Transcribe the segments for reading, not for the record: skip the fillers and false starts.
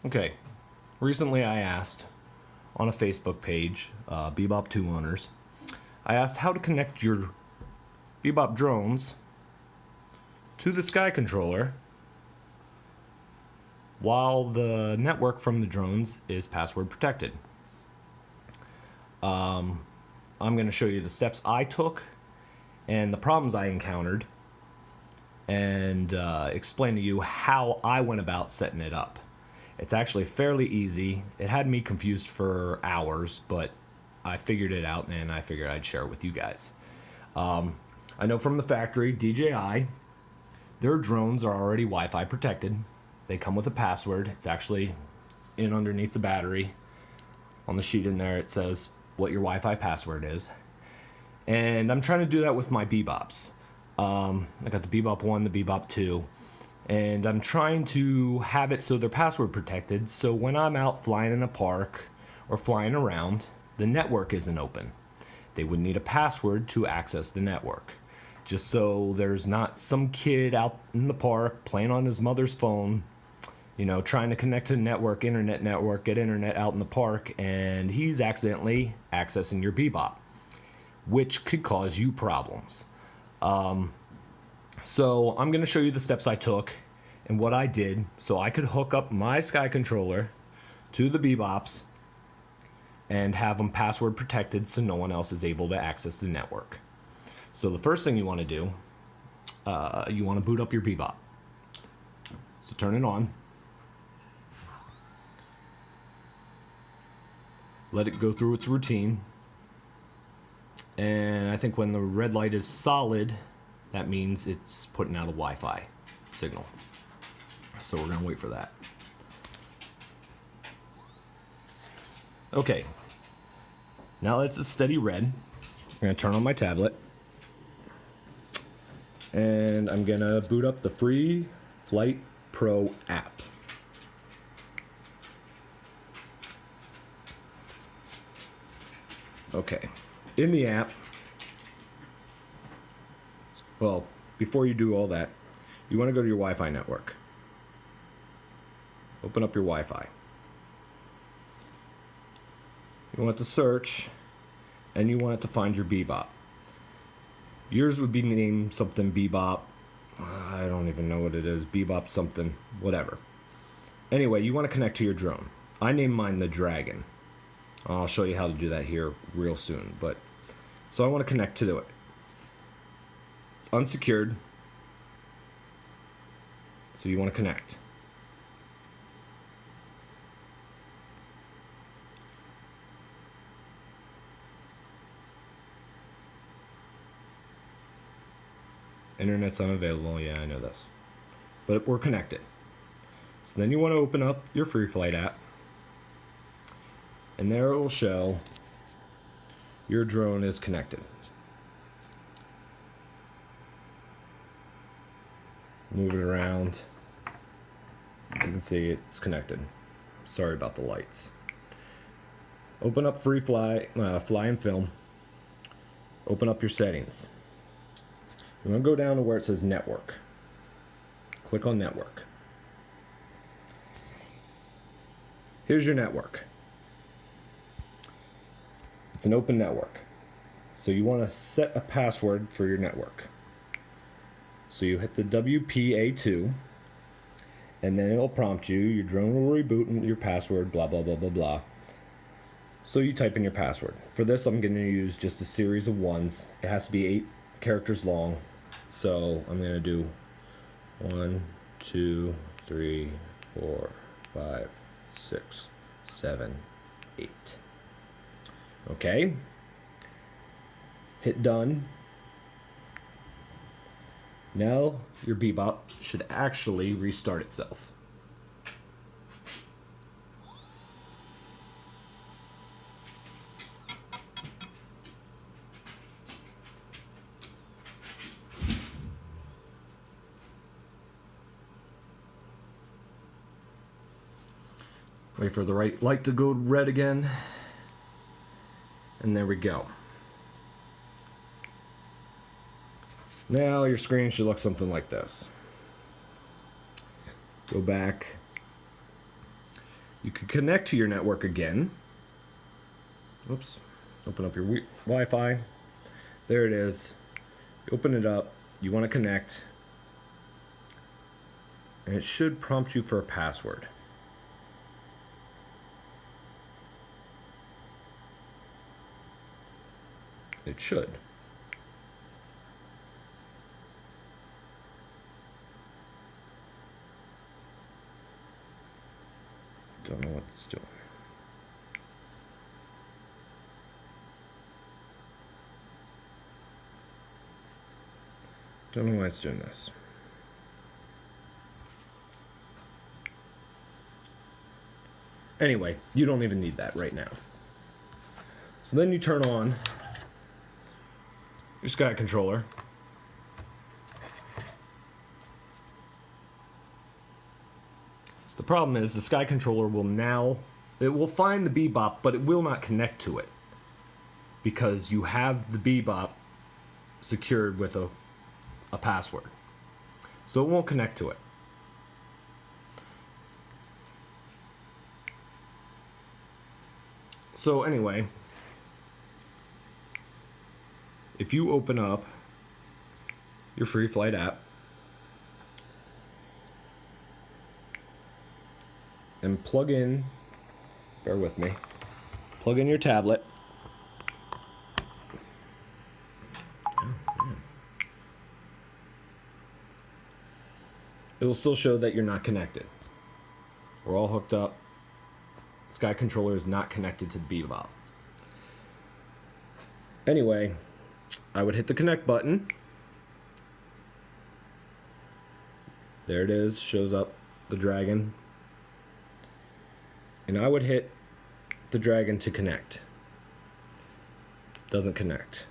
Okay, recently I asked on a Facebook page, Bebop 2 owners, I asked how to connect your Bebop drones to the Skycontroller while the network from the drones is password protected. I'm going to show you the steps I took and the problems I encountered and explain to you how I went about setting it up. It's actually fairly easy. It had me confused for hours, but I figured it out and I figured I'd share it with you guys. I know from the factory, DJI, their drones are already Wi-Fi protected. They come with a password. It's actually in underneath the battery. On the sheet in there, it says what your Wi-Fi password is. And I'm trying to do that with my Bebops. I got the Bebop 1, the Bebop 2, and I'm trying to have it so they're password protected, so when I'm out flying in a park or flying around, the network isn't open. They would need a password to access the network, just so there's not some kid out in the park playing on his mother's phone, you know, trying to connect to the network, get internet out in the park, and he's accidentally accessing your Bebop, which could cause you problems. So I'm going to show you the steps I took and what I did so I could hook up my Skycontroller to the Bebops and have them password protected so no one else is able to access the network. So the first thing you want to do, you want to boot up your Bebop. So turn it on. Let it go through its routine. And I think when the red light is solid, that means it's putting out a Wi-Fi signal. So we're going to wait for that. Okay. Now that it's a steady red, I'm going to turn on my tablet. And I'm going to boot up the Free Flight Pro app. Okay. In the app, well, before you do all that, you want to go to your Wi-Fi network. Open up your Wi-Fi. You want to search, and you want it to find your Bebop. Yours would be named something Bebop. I don't even know what it is. Bebop something, whatever. Anyway, you want to connect to your drone. I named mine the Dragon. I'll show you how to do that here real soon. But so I want to connect to it. It's unsecured. So you want to connect. Internet's unavailable. Yeah, I know this. But we're connected. So then you want to open up your Free Flight app. And there it will show your drone is connected. Move it around. You can see it's connected. Sorry about the lights. Open up Fly and Film. Open up your settings. You want to go down to where it says Network. Click on Network. Here's your network. It's an open network. So you want to set a password for your network. So you hit the WPA2, and then it'll prompt you, your drone will reboot and your password, blah, blah, blah, blah, blah. So you type in your password. For this, I'm going to use just a series of ones. It has to be 8 characters long. So I'm going to do 1, 2, 3, 4, 5, 6, 7, 8. Okay. Hit done. Now your Bebop should actually restart itself. Wait for the right light to go red again. And there we go. Now your screen should look something like this. Go back. You can connect to your network again. Oops. Open up your Wi-Fi. There it is. You open it up. You want to connect. And it should prompt you for a password. It should. Don't know what it's doing. Don't know why it's doing this. Anyway, you don't even need that right now. So then you turn on your Skycontroller. The problem is the Skycontroller will find the Bebop, but it will not connect to it because you have the Bebop secured with a password. So it won't connect to it. So anyway, if you open up your Free Flight app and plug in, bear with me, plug in your tablet. It will still show that you're not connected. We're all hooked up. Skycontroller is not connected to the Bebop. Anyway, I would hit the connect button. There it is, shows up the dragon. And I would hit the dragon to connect. Doesn't connect.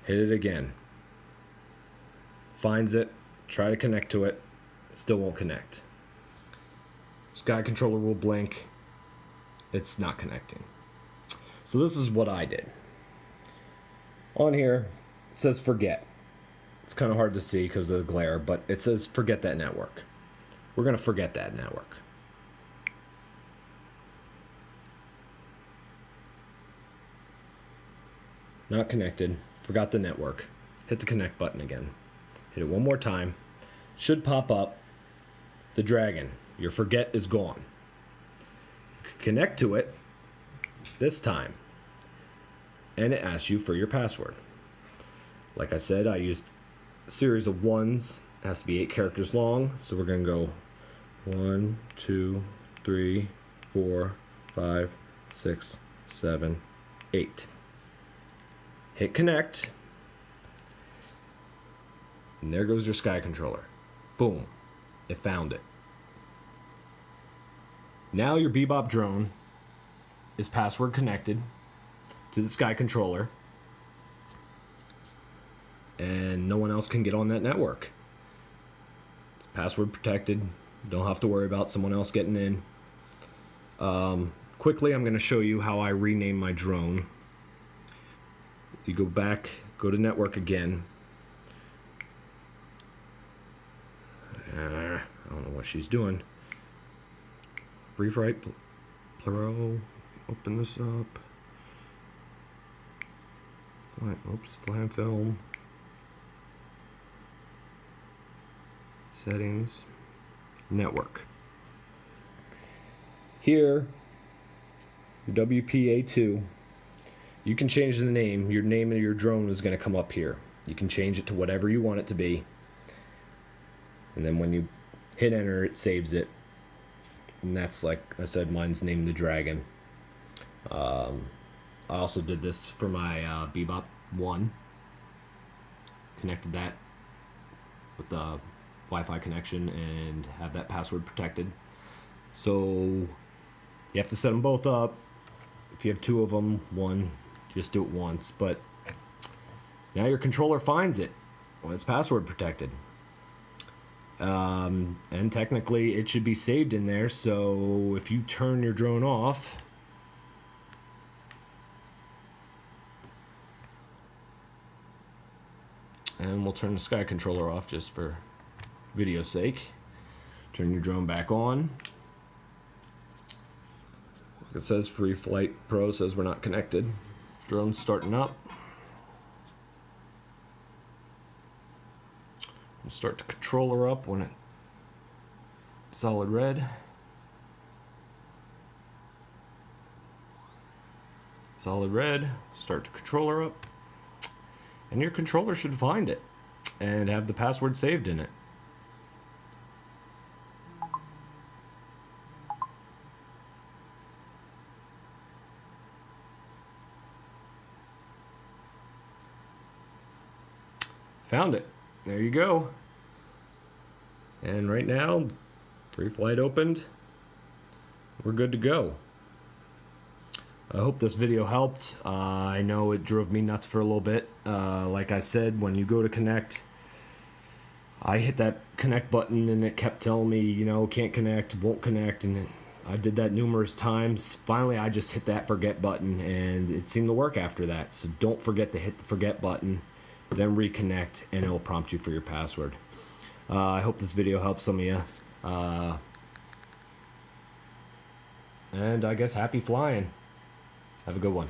Hit it again. Finds it, try to connect to it, still won't connect. Skycontroller will blink. It's not connecting. So this is what I did. On here, it says forget. It's kind of hard to see because of the glare, but it says forget that network. We're going to forget that network. Not connected. Forgot the network. Hit the connect button again. Hit it one more time. Should pop up the dragon. Your forget is gone. Connect to it this time. And it asks you for your password. Like I said, I used a series of ones. It has to be 8 characters long. So we're going to go 1, 2, 3, 4, 5, 6, 7, 8. Hit connect. And there goes your Skycontroller. Boom. It found it. Now your Bebop drone is password connected to the Skycontroller, and no one else can get on that network. It's password protected. Don't have to worry about someone else getting in. Quickly, I'm going to show you how I rename my drone. You go back, go to network again. I don't know what she's doing. Free Flight Plero. Open this up. Fly film. Settings. Network. Here, your WPA2. You can change the name. Your name of your drone is going to come up here. You can change it to whatever you want it to be. And then when you hit enter, it saves it. And that's, like I said, mine's named the Dragon. I also did this for my Bebop 1. Connected that with the Wi-Fi connection and have that password protected. So you have to set them both up. If you have 2 of them, one, just do it once. But now your controller finds it when it's password protected. And technically it should be saved in there, so if you turn your drone off, and we'll turn the Skycontroller off just for video's sake, turn your drone back on, It says Free Flight Pro says we're not connected. Drone's starting up. We'll start the controller up when it's solid red. Solid red. Start the controller up. And your controller should find it and have the password saved in it. Found it. There you go. And right now, Free Flight opened. We're good to go. I hope this video helped. I know it drove me nuts for a little bit. Like I said, when you go to connect, I hit that connect button and it kept telling me, you know, can't connect, won't connect, and I did that numerous times. Finally, I just hit that forget button and it seemed to work after that. So don't forget to hit the forget button, then reconnect, and it will prompt you for your password. I hope this video helps some of you. And I guess happy flying. Have a good one.